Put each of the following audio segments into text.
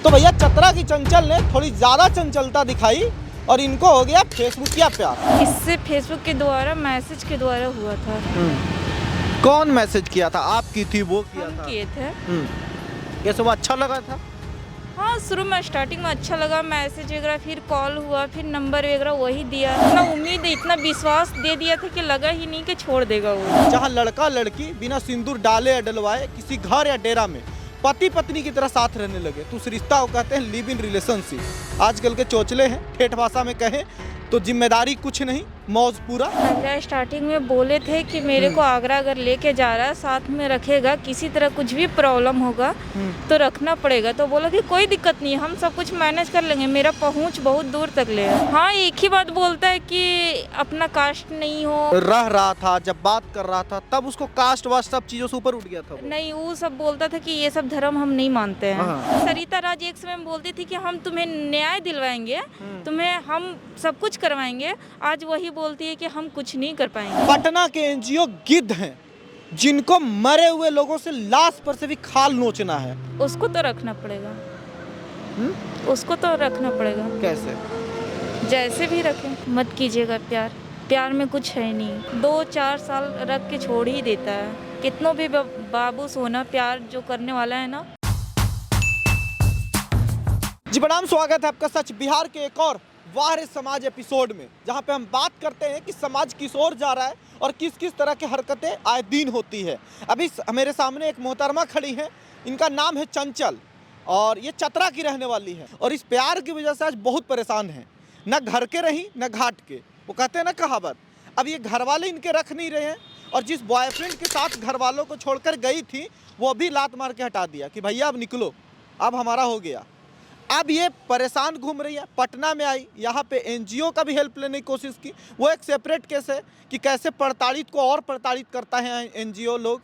तो भैया चतरा की चंचल ने थोड़ी ज़्यादा चंचलता दिखाई और इनको हो गया फेसबुक किया प्यार। इससे फेसबुक के द्वारा मैसेज के द्वारा हुआ था। कौन मैसेज किया था? आप की थी, वो किया हम था? किए थे। ये सब अच्छा लगा था? हाँ, शुरू में स्टार्टिंग में अच्छा लगा, मैसेज वगैरह, फिर कॉल हुआ, फिर नंबर वगैरह वही दिया। इतना उम्मीद, इतना विश्वास दे दिया था कि लगा ही नहीं कि छोड़ देगा वो। जहाँ लड़का लड़की बिना सिंदूर डाले या डलवाए किसी घर या डेरा में पति पत्नी की तरह साथ रहने लगे तो उस रिश्ता को कहते हैं लिव इन रिलेशनशिप। आजकल के चोचले हैं, ठेठ भाषा में कहें तो जिम्मेदारी कुछ नहीं, मौज पूरा। पहले स्टार्टिंग में बोले थे कि मेरे को आगरा अगर लेके जा रहा है साथ में रखेगा, किसी तरह कुछ भी प्रॉब्लम होगा तो रखना पड़ेगा। तो बोला कि कोई दिक्कत नहीं, हम सब कुछ मैनेज कर लेंगे, मेरा पहुंच बहुत दूर तक ले है। हाँ, एक ही बात बोलता है कि अपना कास्ट नहीं हो। रह रहा था, जब बात कर रहा था तब उसको कास्ट वास्ट सब चीजों से ऊपर उठ गया था वो। नहीं, वो सब बोलता था कि ये सब धर्म हम नहीं मानते हैं। हाँ। सरिता राज एक समय में बोलती थी कि हम तुम्हें न्याय दिलवाएंगे, तुम्हें हम सब कुछ करवाएंगे। आज वही बोलती है कि हम कुछ नहीं कर पाएंगे। पटना के एनजीओ गिद्ध हैं जिनको मरे हुए लोगों से लाश पर से भी खाल नोचना है। उसको तो रखना पड़ेगा। उसको तो रखना पड़ेगा। कैसे? जैसे भी रखें, मत कीजिएगा प्यार। प्यार में कुछ है नहीं। 2-4 साल रख के छोड़ ही देता है। कितनों भी बाबू सोना, प्यार जो करने वाला है ना। जी प्रणाम, स्वागत है आपका सच बिहार के एक और वाह रे समाज एपिसोड में, जहां पे हम बात करते हैं कि समाज किस ओर जा रहा है और किस किस तरह की हरकतें आए दिन होती है। अभी मेरे सामने एक मोहतरमा खड़ी है, इनका नाम है चंचल और ये चतरा की रहने वाली है और इस प्यार की वजह से आज बहुत परेशान है। न घर के रही न घाट के, वो कहते हैं ना कहावत। अब ये घर वाले इनके रख नहीं रहे हैं और जिस बॉयफ्रेंड के साथ घर वालों को छोड़कर गई थी वो भी लात मार के हटा दिया कि भैया अब निकलो, अब हमारा हो गया। अब ये परेशान घूम रही है। पटना में आई, यहाँ पे एनजीओ का भी हेल्प लेने की कोशिश की। वो एक सेपरेट केस है कि कैसे प्रताड़ित को और प्रताड़ित करता है एनजीओ लोग,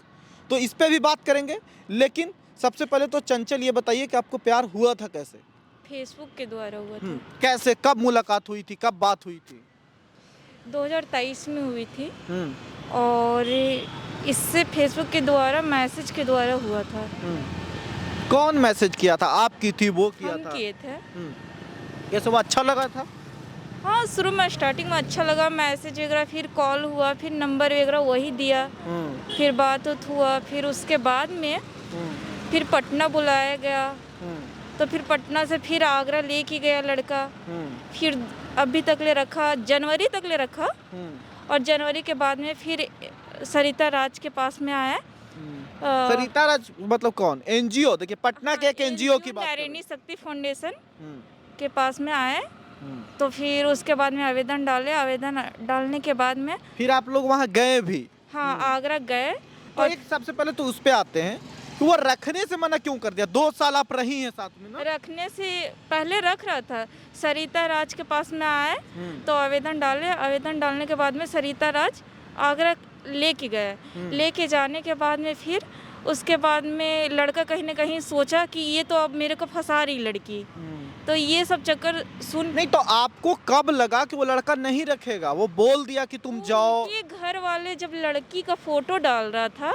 तो इस पे भी बात करेंगे। लेकिन सबसे पहले तो चंचल ये बताइए कि आपको प्यार हुआ था कैसे? फेसबुक के द्वारा हुआ था। कैसे, कब मुलाकात हुई थी, कब बात हुई थी? 2023 में हुई थी और इससे फेसबुक के द्वारा मैसेज के द्वारा हुआ था। कौन मैसेज किया था? आप की थी, वो किया हम था? किए थे। ये सब अच्छा लगा था? हाँ, शुरू में स्टार्टिंग में अच्छा लगा, मैसेज वगैरह, फिर कॉल हुआ, फिर नंबर वगैरह वही दिया, फिर बात हुआ, फिर उसके बाद में फिर पटना बुलाया गया। तो फिर पटना से फिर आगरा लेके गया लड़का। फिर अभी तक ले रखा, जनवरी तक ले रखा और जनवरी के बाद में फिर सरिता राज के पास में आया। सरिता राज मतलब कौन? एनजीओ? देखिए पटना के एक एनजीओ की बात कर रहे हैं। नारायणी शक्ति फाउंडेशन के पास में आए। तो फिर उसके बाद में आवेदन डाले, आवेदन डालने के बाद में फिर आप लोग वहाँ गए भी? हाँ, आगरा गए। तो एक सबसे पहले तो उस पे आते हैं कि वो रखने से मना क्यों कर दिया? 2 साल आप रही हैं साथ में ना? रखने से पहले रख रहा था। सरिता राज के पास में आए तो आवेदन डाले, आवेदन डालने के बाद में सरिता राज आगरा लेके गए। लेके जाने के बाद में फिर उसके बाद में लड़का कहीं ना कहीं सोचा कि ये तो अब मेरे को फंसा रही लड़की। तो ये सब चक्कर सुन नहीं, तो आपको कब लगा कि वो लड़का नहीं रखेगा? वो बोल दिया कि तुम जाओ। ये घर वाले जब लड़की का फोटो डाल रहा था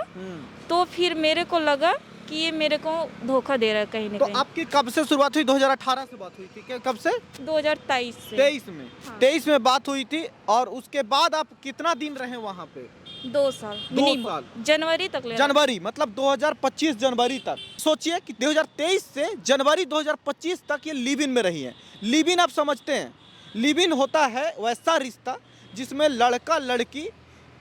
तो फिर मेरे को लगा कि ये मेरे को धोखा दे रहा है कहीं ना तो कहीं। आपकी कब से शुरुआत हुई? 2018 से बात हुई थी क्या? कब से? 2023 से। 23 में? हाँ। 23 में बात हुई थी और उसके बाद आप कितना दिन रहे वहाँ पे? 2 साल 2 minimum, साल। जनवरी तक ले रहा। जनवरी मतलब 2025 जनवरी तक। सोचिए कि 2023 से जनवरी 2025 तक ये लिव इन में रही है। लिव इन आप समझते हैं? लिव इन होता है वैसा रिश्ता जिसमें लड़का लड़की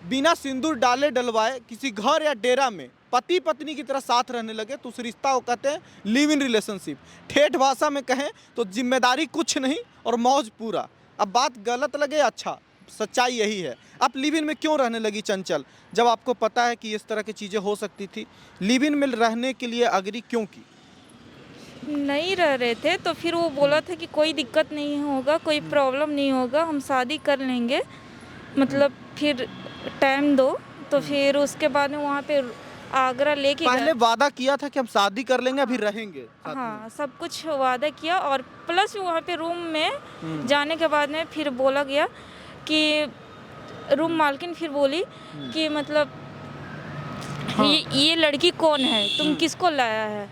बिना सिंदूर डाले डलवाए किसी घर या डेरा में पति पत्नी की तरह साथ रहने लगे तो उस रिश्ता को कहते हैं लिव इन रिलेशनशिप। ठेठ भाषा में कहें तो जिम्मेदारी कुछ नहीं और मौज पूरा। अब बात गलत लगे, अच्छा, सच्चाई यही है। आप लिव इन में क्यों रहने लगी चंचल, जब आपको पता है कि इस तरह की चीज़ें हो सकती थी? लिव इन में रहने के लिए अग्री क्यों की? नहीं रह रहे थे तो फिर वो बोला था कि कोई दिक्कत नहीं होगा, कोई प्रॉब्लम नहीं होगा, हम शादी कर लेंगे, मतलब फिर टाइम दो। तो फिर उसके बाद में वहाँ पे आगरा लेके पहले गए। वादा किया था कि हम शादी कर लेंगे, अभी रहेंगे साथ में। हाँ, सब कुछ वादा किया और प्लस वहाँ पे रूम में जाने के बाद में फिर बोला गया कि रूम मालकिन फिर बोली कि मतलब हाँ। ये लड़की कौन है, तुम किसको लाया है?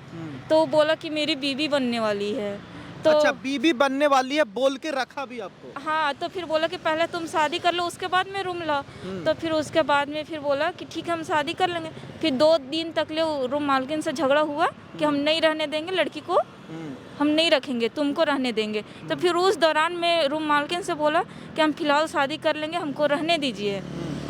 तो वो बोला कि मेरी बीवी बनने वाली है। तो अच्छा, बीबी बनने वाली है बोल के रखा भी आपको? हाँ, तो फिर बोला कि पहले तुम शादी कर लो, उसके बाद में रूम लाओ। तो फिर उसके बाद में फिर बोला कि ठीक है हम शादी कर लेंगे। फिर 2 दिन तक ले रूम मालकिन से झगड़ा हुआ कि हम नहीं रहने देंगे लड़की को, हम नहीं रखेंगे, तुमको रहने देंगे। तो फिर उस दौरान में रूम मालकिन से बोला कि हम फिलहाल शादी कर लेंगे, हमको रहने दीजिए।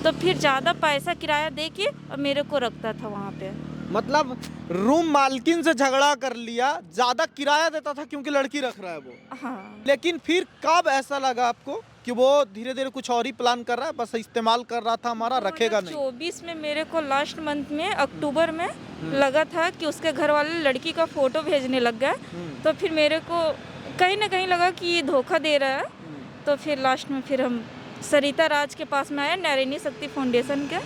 तो फिर ज़्यादा पैसा किराया दे के और मेरे को रखता था वहाँ पे। मतलब रूम मालकिन से झगड़ा कर लिया, ज्यादा किराया देता था क्योंकि लड़की रख रहा है वो। हाँ, लेकिन फिर कब ऐसा लगा आपको कि वो धीरे धीरे कुछ और ही प्लान कर रहा है, बस इस्तेमाल कर रहा था हमारा, रखेगा नहीं? 2024 में मेरे को लास्ट मंथ में अक्टूबर में लगा था कि उसके घर वाले लड़की का फोटो भेजने लग गए। तो फिर मेरे को कहीं ना कहीं लगा कि ये धोखा दे रहा है। तो फिर लास्ट में फिर हम सरिता राज के पास में आए, नारायणी शक्ति फाउंडेशन के।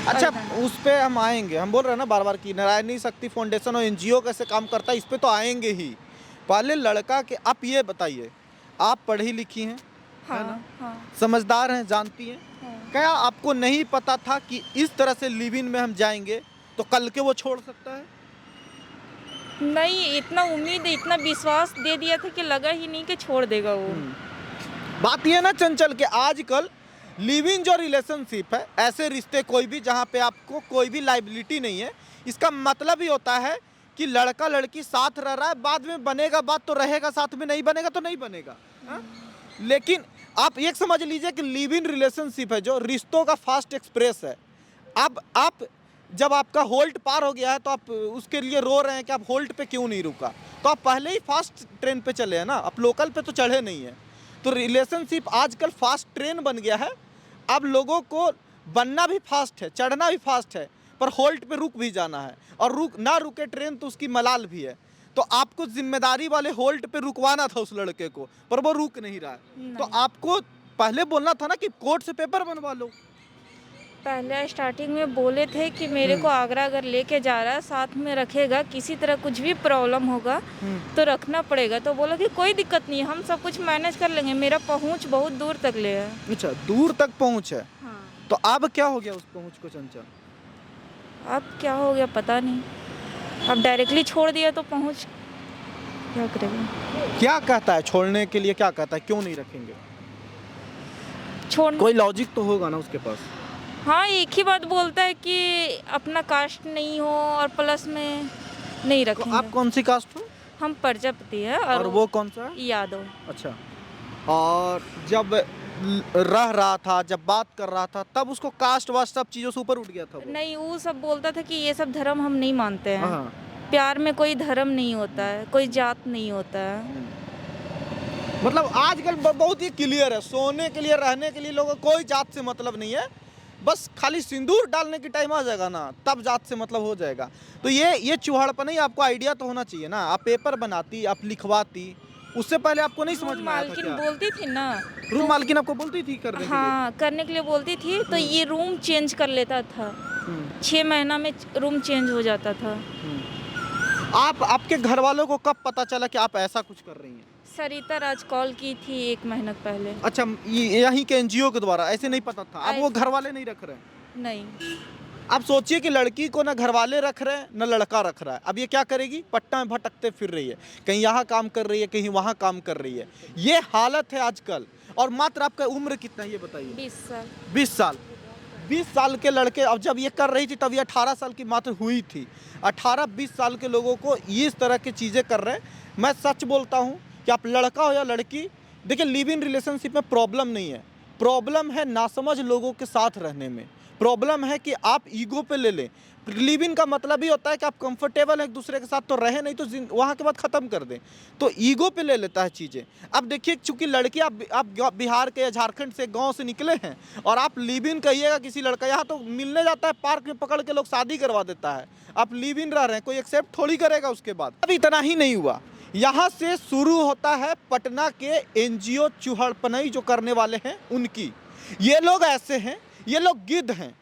अच्छा, उस पे हम आएंगे। हम बोल रहे हैं ना बार बार कि नारायणी शक्ति फाउंडेशन और एनजीओ कैसे काम करता है, इस पे तो आएंगे ही। पहले लड़का के आप ये बताइए, आप पढ़ी लिखी हैं, है ना? हाँ, समझदार हैं, जानती हैं। हाँ। क्या आपको नहीं पता था कि इस तरह से लिव इन में हम जाएंगे तो कल के वो छोड़ सकता है? नहीं, इतना उम्मीद, इतना विश्वास दे दिया था कि लगा ही नहीं कि छोड़ देगा वो। बात ये ना चंचल के आजकल लिव इन जो रिलेशनशिप है, ऐसे रिश्ते कोई भी जहाँ पे आपको कोई भी लाइबिलिटी नहीं है, इसका मतलब ही होता है कि लड़का लड़की साथ रह रहा है, बाद में बनेगा बात तो रहेगा साथ में, नहीं बनेगा तो नहीं बनेगा। हाँ? लेकिन आप एक समझ लीजिए कि लिव इन रिलेशनशिप है जो रिश्तों का फास्ट एक्सप्रेस है। अब आप जब आपका होल्ट पार हो गया है तो आप उसके लिए रो रहे हैं कि आप होल्ट पे क्यों नहीं रुका, तो आप पहले ही फास्ट ट्रेन पे चले हैं ना, आप लोकल पे तो चढ़े नहीं है। तो रिलेशनशिप आजकल फास्ट ट्रेन बन गया है। अब लोगों को बनना भी फास्ट है, चढ़ना भी फास्ट है, पर होल्ट पे रुक भी जाना है, और रुक ना रुके ट्रेन तो उसकी मलाल भी है। तो आपको जिम्मेदारी वाले होल्ट पे रुकवाना था उस लड़के को, पर वो रुक नहीं रहा है। तो आपको पहले बोलना था ना कि कोर्ट से पेपर बनवा लो। पहले स्टार्टिंग में बोले थे कि मेरे को आगरा अगर लेके जा रहा है साथ में रखेगा, किसी तरह कुछ भी प्रॉब्लम होगा तो रखना पड़ेगा। तो बोला कि कोई दिक्कत नहीं, हम सब कुछ मैनेज कर लेंगे, मेरा पहुंच बहुत दूर तक ले है। अच्छा, दूर तक पहुंच है। हाँ। तो अब क्या हो गया उस पहुंच को चंचल? अब क्या हो गया पता नहीं, अब डायरेक्टली छोड़ दिया तो पहुंच क्या करेगा? क्या कहता है छोड़ने के लिए, क्या कहता है, क्यों नहीं रखेंगे? छोड़ कोई लॉजिक तो होगा ना उसके पास। हाँ, एक ही बात बोलता है कि अपना कास्ट नहीं हो और प्लस में नहीं तो रखेंगे। आप कौन सी कास्ट हो? हम प्रजापति है और वो कौन सा है? यादव। अच्छा, और जब रह रहा था, जब बात कर रहा था, तब उसको कास्ट वास्ट सब चीजों से ऊपर उठ गया था वो? नहीं, वो सब बोलता था कि ये सब धर्म हम नहीं मानते हैं। हाँ। प्यार में कोई धर्म नहीं होता है, कोई जात नहीं होता है। मतलब आजकल बहुत ही क्लियर है, सोने के लिए रहने के लिए लोगों को कोई जात से मतलब नहीं है, बस खाली सिंदूर डालने की टाइम आ जाएगा ना, तब जात से मतलब हो जाएगा। तो ये चूहड़पन ही, आपको आइडिया तो होना चाहिए ना, आप पेपर बनाती, आप लिखवाती, उससे पहले आपको नहीं समझ में आया था मालकिन क्या? बोलती थी ना, रूम मालकिन आपको बोलती थी करने हाँ करने के लिए बोलती थी, तो ये रूम चेंज कर लेता था। के लिए? 6 महीना में रूम चेंज हो जाता था। आपके घर वालों को कब पता चला कि आप ऐसा कुछ कर रही हैं? सरिता राज कॉल की थी 1 महीना पहले। अच्छा, यहीं के एनजीओ के द्वारा? ऐसे नहीं पता था? अब वो घर वाले नहीं रख रहे हैं? नहीं, आप सोचिए कि लड़की को ना घर वाले रख रहे हैं ना लड़का रख रहा है, अब ये क्या करेगी? पट्टा में भटकते फिर रही है, कहीं यहाँ काम कर रही है, कहीं वहाँ काम कर रही है। ये हालत है आजकल। और मात्र आपका उम्र कितना है ये बताइए? 20 साल। 20 साल। 20 साल के लड़के, अब जब ये कर रही थी तब ये 18 साल की मात्र हुई थी। 18-20 साल के लोगों को इस तरह की चीज़ें कर रहे हैं। मैं सच बोलता हूँ कि आप लड़का हो या लड़की, देखिए लिव इन रिलेशनशिप में प्रॉब्लम नहीं है, प्रॉब्लम है नासमझ लोगों के साथ रहने में। प्रॉब्लम है कि आप ईगो पे ले लें। लिव इन का मतलब ही होता है कि आप कंफर्टेबल हैं एक दूसरे के साथ तो रहे, नहीं तो वहाँ के बाद ख़त्म कर दें। तो ईगो पे ले लेता है चीज़ें। अब देखिए, चूंकि लड़की आप बिहार के या झारखंड से, गांव से निकले हैं, और आप लिव इन कहिएगा किसी लड़का, यहाँ तो मिलने जाता है पार्क में, पकड़ के लोग शादी करवा देता है। आप लिव इन रह रहे हैं, कोई एक्सेप्ट थोड़ी करेगा उसके बाद। अब इतना ही नहीं हुआ, यहाँ से शुरू होता है पटना के एनजीओ चूहड़पनई जो करने वाले हैं उनकी। ये लोग ऐसे हैं, ये लोग गिद्ध हैं,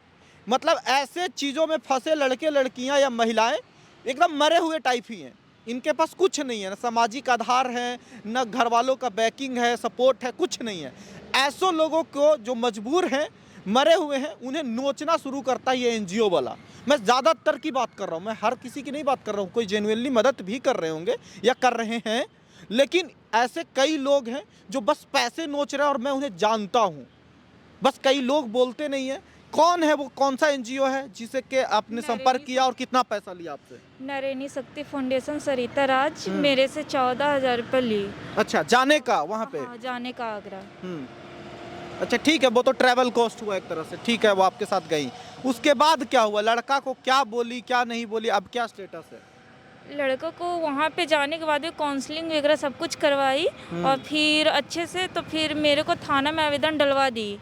मतलब ऐसे चीज़ों में फंसे लड़के लड़कियां या महिलाएं एकदम मरे हुए टाइप ही हैं। इनके पास कुछ नहीं है, ना सामाजिक आधार है, ना घर वालों का बैकिंग है, सपोर्ट है, कुछ नहीं है। ऐसो लोगों को जो मजबूर हैं मरे हुए हैं उन्हें नोचना शुरू करता है ये एनजीओ वाला। मैं ज़्यादातर की बात कर रहा हूँ, मैं हर किसी की नहीं बात कर रहा हूँ, कोई जेन्युइनली मदद भी कर रहे होंगे या कर रहे हैं, लेकिन ऐसे कई लोग हैं जो बस पैसे नोच रहे हैं और मैं उन्हें जानता हूँ। बस कई लोग बोलते नहीं है। कौन है वो, कौन सा एनजीओ है जिसे के आपने संपर्क किया और कितना पैसा लिया आपसे? नरेनी शक्ति फाउंडेशन सरिता राज मेरे से 14,000 रुपये ली। अच्छा, जाने का वहाँ पे? हाँ, जाने का आगरा। अच्छा ठीक है, वो तो ट्रैवल कॉस्ट हुआ एक तरह से, ठीक है, वो आपके साथ गई। उसके बाद क्या हुआ? लड़का को क्या बोली, क्या नहीं बोली, अब क्या स्टेटस है? लड़का को वहाँ पे जाने के बाद काउंसलिंग वगैरह सब कुछ करवाई और फिर अच्छे से, तो फिर मेरे को थाना में आवेदन डलवा दी।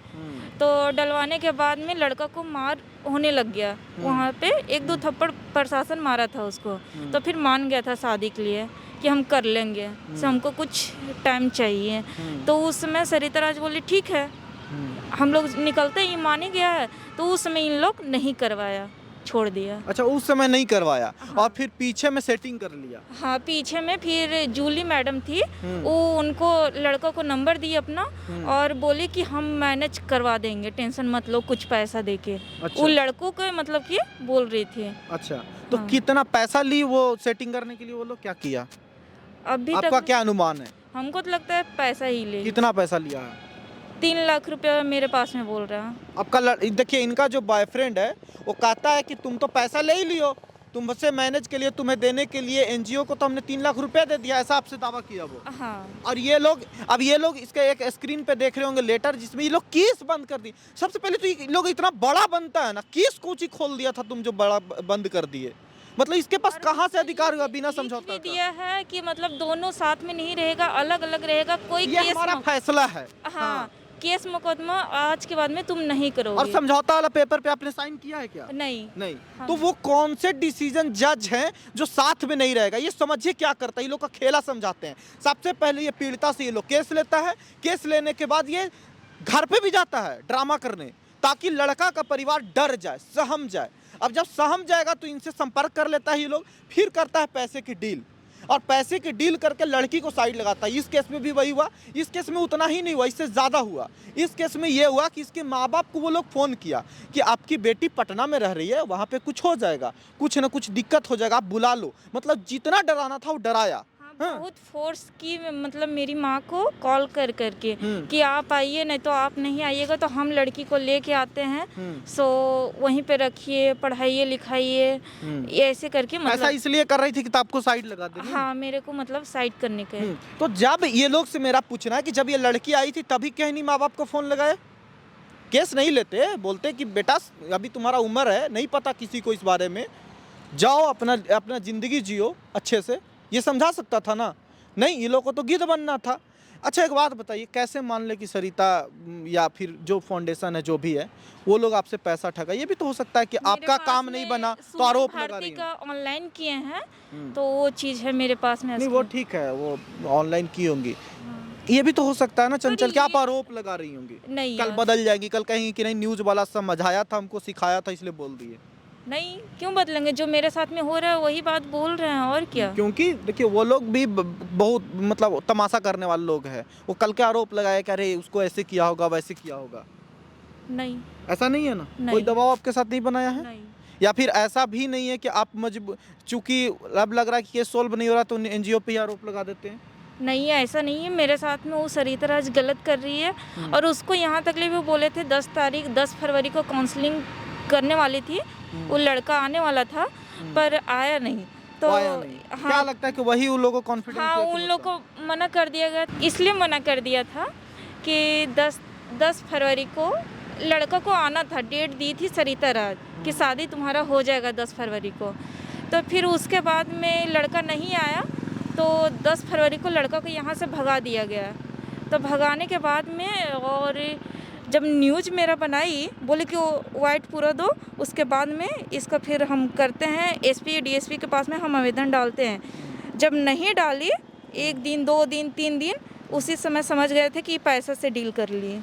तो डलवाने के बाद में लड़का को मार होने लग गया। वहाँ पे 1-2 थप्पड़ प्रशासन मारा था उसको। तो फिर मान गया था शादी के लिए कि हम कर लेंगे, सो हमको कुछ टाइम चाहिए। तो उस समय सरिता राज बोली ठीक है, हम लोग निकलते ही मान ही गया है। तो उस समय इन लोग नहीं करवाया, छोड़ दिया। अच्छा, उस समय नहीं करवाया। और फिर पीछे में सेटिंग कर लिया? हाँ, पीछे में फिर जूली मैडम थी, वो उनको लड़का को नंबर दी अपना और बोली कि हम मैनेज करवा देंगे, टेंशन मत लो, कुछ पैसा देके। अच्छा। वो लड़कों को मतलब कि बोल रही थी। अच्छा, तो कितना पैसा ली वो सेटिंग करने के लिए? वो लोग क्या किया अभी आपका तक क्या अनुमान है? हमको तो लगता है पैसा ही ले। कितना पैसा लिया है? 3 लाख रुपया मेरे पास में बोल रहा है। आपका देखिए, इनका जो बॉयफ्रेंड है वो कहता है कि तुम तो पैसा ले ही लियो, तुमसे मैनेज के लिए, तुम्हें देने के लिए एनजीओ को तो हमने 3 लाख रुपए दे दिया, ऐसा आपसे दावा किया वो। हाँ। और ये लोग इसका एक स्क्रीन पे देख रहे होंगे लेटर, जिसमें ये लोग केस बंद कर दी। सबसे पहले तो ये लोग इतना बड़ा बनता है ना, केस कोची खोल दिया था तुम जो बड़ा बंद कर दिए। मतलब इसके पास कहाँ से अधिकार हुआ बिना समझौता का? दिया है कि मतलब दोनों साथ में नहीं रहेगा, अलग अलग रहेगा, कोई ये केस हमारा फैसला है। हाँ, केस मुकदमा आज के बाद में तुम नहीं करोगे। और समझौता वाला पेपर पे आपने साइन किया है क्या? नहीं। हाँ। तो वो कौन से डिसीजन जज हैं जो साथ में नहीं रहेगा? ये समझिए क्या करता है, ये लोग का खेला समझाते हैं। सबसे पहले ये पीड़िता से ये लोग केस लेता है, केस लेने के बाद ये घर पे भी जाता है ड्रामा करने, ताकि लड़का का परिवार डर जाए, सहम जाए। अब जब सहम जाएगा तो इनसे संपर्क कर लेता है ये लोग, फिर करता है पैसे की डील, और पैसे की डील करके लड़की को साइड लगाता है। इस केस में भी वही हुआ। इस केस में उतना ही नहीं हुआ, इससे ज़्यादा हुआ। इस केस में ये हुआ कि इसके माँ बाप को वो लोग फ़ोन किया कि आपकी बेटी पटना में रह रही है, वहाँ पे कुछ हो जाएगा, कुछ ना कुछ दिक्कत हो जाएगा, आप बुला लो। मतलब जितना डराना था वो डराया। बहुत फोर्स की, मतलब मेरी माँ को कॉल कर करके कि आप आइए, नहीं तो आप नहीं आइएगा तो हम लड़की को लेके आते हैं, सो वहीं पे रखिए, पढ़ाइए लिखाइए, ऐसे करके। मतलब ऐसा इसलिए कर रही थी कि आपको साइड लगा दे। हाँ, मेरे को मतलब साइड करने का। तो जब ये लोग से मेरा पूछना है कि जब ये लड़की आई थी तभी क्यों नहीं माँ बाप को फ़ोन लगाए? केस नहीं लेते, बोलते कि बेटा अभी तुम्हारा उम्र है, नहीं पता किसी को इस बारे में, जाओ अपना ज़िंदगी जियो अच्छे से। ये समझा सकता था ना? नहीं, ये लोग को तो गिद्ध बनना था। अच्छा, एक बात बताइए, कैसे मान ले कि सरिता या फिर जो फाउंडेशन है, जो भी है, वो लोग आपसे पैसा ठगा? ये भी तो हो सकता है कि आपका काम नहीं बना तो आरोप लगा रही है। ऑनलाइन किए हैं तो वो चीज़ है मेरे पास में। नहीं, वो ठीक है, वो ऑनलाइन की होंगी। ये भी तो हो सकता है ना चंचल, क्या आप आरोप लगा रही होंगी? नहीं, कल बदल जाएंगी, कल कहेंगी कि नहीं न्यूज़ वाला समझाया था, हमको सिखाया था, इसलिए बोल दिए। नहीं, क्यों बदलेंगे? जो मेरे साथ में हो रहा है वही बात बोल रहे हैं, और क्या। क्योंकि देखिए, वो लोग भी बहुत मतलब तमाशा करने वाले लोग हैं। वो कल के आरोप लगाए कि अरे उसको ऐसे किया होगा, वैसे किया होगा। नहीं, ऐसा नहीं है ना? नहीं। कोई दबाव आपके साथ नहीं बनाया है? नहीं। या फिर ऐसा भी नहीं है कि आप चूंकि अब लग रहा है कि केस सोल्व नहीं हो रहा तो एनजीओ पे ही आरोप लगा देते हैं? नहीं, ऐसा नहीं है। मेरे साथ में वो सरिता राज गलत कर रही है, और उसको यहाँ तक ले भी बोले थे 10 फरवरी को काउंसलिंग करने वाली थी, वो लड़का आने वाला था पर आया नहीं। तो आया नहीं। हाँ, क्या लगता है कि वही उन लोगों को कॉन्फिडेंस? हाँ, उन लोगों को मना कर दिया गया, इसलिए मना कर दिया था कि 10 फरवरी को लड़का को आना था, डेट दी थी सरिता राज कि शादी तुम्हारा हो जाएगा 10 फरवरी को। तो फिर उसके बाद में लड़का नहीं आया, तो 10 फरवरी को लड़का को यहाँ से भगा दिया गया। तो भगाने के बाद में, और जब न्यूज़ मेरा बनाई, बोले कि वो वाइट पूरा दो, उसके बाद में इसका फिर हम करते हैं एसपी डीएसपी के पास में हम आवेदन डालते हैं। जब नहीं डाली, 1 दिन 2 दिन 3 दिन, उसी समय समझ गए थे कि पैसा से डील कर लिए।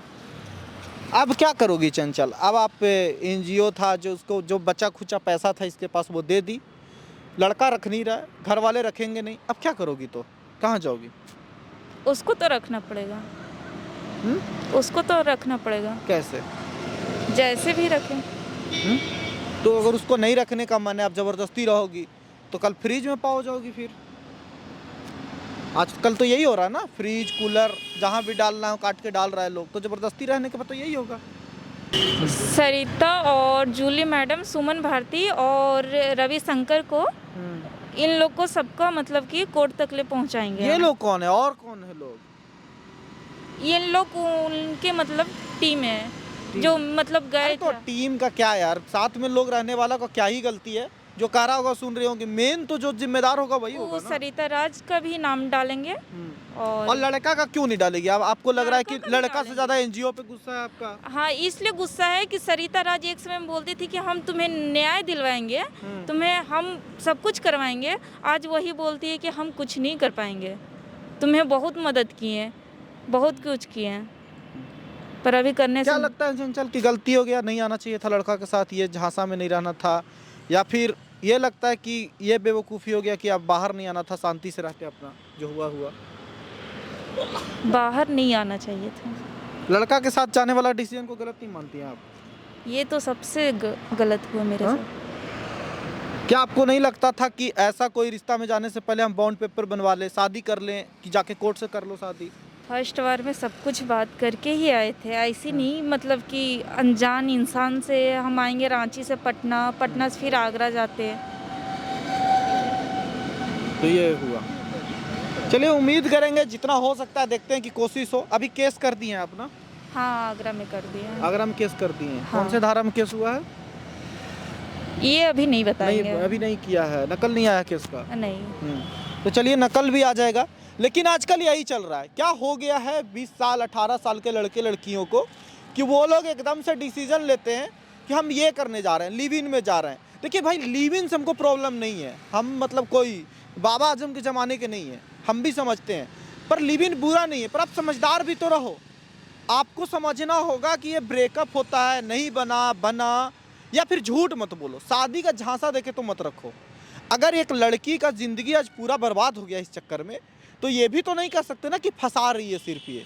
अब क्या करोगी चंचल? अब आप एनजीओ था जो उसको जो बचा खुचा पैसा था इसके पास वो दे दी, लड़का रख नहीं रहा है, घर वाले रखेंगे नहीं, अब क्या करोगी? तो कहाँ जाओगी? उसको तो रखना पड़ेगा। उसको तो रखना पड़ेगा। कैसे? जैसे भी रखें। तो अगर उसको नहीं रखने का मन है, आप ज़बरदस्ती रहोगी तो कल फ्रिज में पाओ जाओगी फिर। आजकल तो यही हो रहा है ना, फ्रिज कूलर जहाँ भी डालना हो काट के डाल रहा है लोग, तो ज़बरदस्ती रहने के बाद तो यही होगा। सरिता और जूली मैडम, सुमन भारती और रविशंकर को, इन लोग को सबका मतलब कि कोर्ट तक ले पहुंचाएंगे। ये लोग कौन है और कौन है लोग? ये लोग उनके मतलब टीम है जो मतलब गए तो थे। टीम का क्या यार, साथ में लोग रहने वाला का क्या ही गलती है? जो कह रहा होगा सुन रहे होंगे, मेन तो जो जिम्मेदार होगा वही होगा वो ना। सरिता राज का भी नाम डालेंगे। और लड़का का क्यों नहीं डालेगी? अब आपको लग रहा है कि लड़का का भी लड़का से डालेंगे। ज्यादा एनजीओ पे गुस्सा है आपका? हाँ, इसलिए गुस्सा है कि सरिता राज एक समय में बोलती थी कि हम तुम्हें न्याय दिलवाएंगे, तुम्हें हम सब कुछ करवाएंगे। आज वही बोलती है कि हम कुछ नहीं कर पाएंगे, तुम्हें बहुत मदद किए, बहुत कुछ किए, पर अभी करने क्या से लगता है चंचल की गलती हो गया, नहीं आना चाहिए था लड़का के साथ, ये झांसा में नहीं रहना था, या फिर ये लगता है कि ये बेवकूफ़ी हो गया कि अब बाहर नहीं आना था, शांति से रहते अपना जो हुआ हुआ? बाहर नहीं आना चाहिए था। लड़का के साथ जाने वाला डिसीजन को गलत नहीं मानती हैं आप? ये तो सबसे गलत हुआ मेरे हाँ? साथ। क्या आपको नहीं लगता था कि ऐसा कोई रिश्ता में जाने से पहले हम बॉन्ड पेपर बनवा लें, शादी कर लें, कि जाके कोर्ट से कर लो शादी? फर्स्ट बार में सब कुछ बात करके ही आए थे, ऐसी नहीं मतलब कि अनजान इंसान से हम आएंगे रांची से पटना, पटना से फिर आगरा जाते। तो ये हुआ। चलिए उम्मीद करेंगे जितना हो सकता है, देखते हैं कि कोशिश हो। अभी केस कर दिए हैं आप ना? हाँ, आगरा में कर दिए हैं। आगरा में केस कर दिए हैं। हाँ। कौन से धारा में केस हुआ है? ये अभी नहीं बताएंगे। नहीं, अभी नहीं किया है, नकल नहीं आया केस का। नहीं। तो चलिए नकल भी आ जाएगा, लेकिन आजकल यही चल रहा है। क्या हो गया है 20 साल 18 साल के लड़के लड़कियों को कि वो लोग एकदम से डिसीजन लेते हैं कि हम ये करने जा रहे हैं, लिव इन में जा रहे हैं। देखिए भाई, लिव इन से हमको प्रॉब्लम नहीं है, हम मतलब कोई बाबा आजम के ज़माने के नहीं है, हम भी समझते हैं, पर लिव इन बुरा नहीं है, पर आप समझदार भी तो रहो। आपको समझना होगा कि ये ब्रेकअप होता है, नहीं बना, या फिर झूठ मत बोलो, शादी का झांसा देके तो मत रखो। अगर एक लड़की का ज़िंदगी आज पूरा बर्बाद हो गया इस चक्कर में, तो ये भी तो नहीं कह सकते ना कि फंसा रही है सिर्फ। ये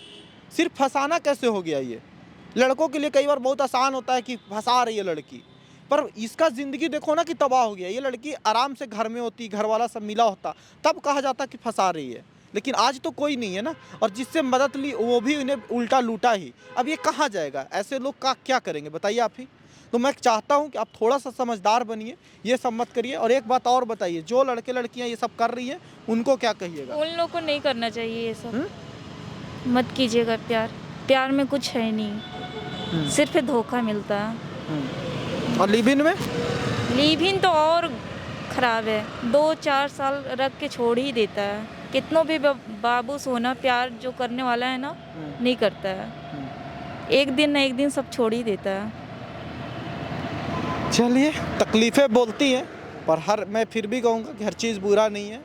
सिर्फ फंसाना कैसे हो गया? ये लड़कों के लिए कई बार बहुत आसान होता है कि फंसा रही है लड़की, पर इसका ज़िंदगी देखो ना कि तबाह हो गया। ये लड़की आराम से घर में होती, घर वाला सब मिला होता, तब कहा जाता कि फंसा रही है, लेकिन आज तो कोई नहीं है ना, और जिससे मदद ली वो भी इन्हें उल्टा लूटा ही। अब ये कहाँ जाएगा? ऐसे लोग का क्या करेंगे बताइए आप ही। तो मैं चाहता हूँ कि आप थोड़ा सा समझदार बनिए, ये सब मत करिए। और एक बात और बताइए, जो लड़के लड़कियाँ ये सब कर रही हैं उनको क्या कहिएगा? उन लोगों को नहीं करना चाहिए ये सब। मत कीजिएगा प्यार में कुछ है नहीं, सिर्फ धोखा मिलता है। और लिव इन में? लिव इन तो और ख़राब है, 2-4 साल रख के छोड़ ही देता है। कितनों भी बाबू सोना प्यार जो करने वाला है ना, नहीं करता है, एक दिन ना एक दिन सब छोड़ ही देता है। चलिए, तकलीफ़ें बोलती हैं, पर मैं फिर भी कहूँगा कि हर चीज़ बुरा नहीं है,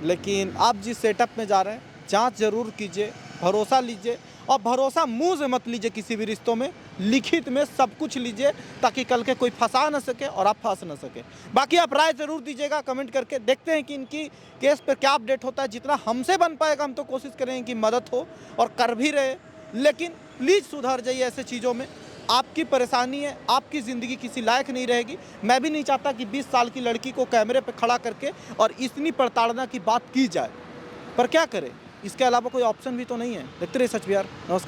लेकिन आप जिस सेटअप में जा रहे हैं जांच ज़रूर कीजिए, भरोसा लीजिए, और भरोसा मुंह से मत लीजिए किसी भी रिश्तों में, लिखित में सब कुछ लीजिए, ताकि कल के कोई फंसा ना सके और आप फंस ना सके। बाकी आप राय ज़रूर दीजिएगा कमेंट करके, देखते हैं कि इनकी केस पर क्या अपडेट होता है। जितना हमसे बन पाएगा हम तो कोशिश करेंगे कि मदद हो, और कर भी रहे, लेकिन प्लीज़ सुधर जाइए ऐसे चीज़ों में। आपकी परेशानी है, आपकी ज़िंदगी किसी लायक नहीं रहेगी। मैं भी नहीं चाहता कि 20 साल की लड़की को कैमरे पे खड़ा करके और इतनी प्रताड़ना की बात की जाए, पर क्या करें, इसके अलावा कोई ऑप्शन भी तो नहीं है। देखते रहिए सच बिहार। नमस्कार।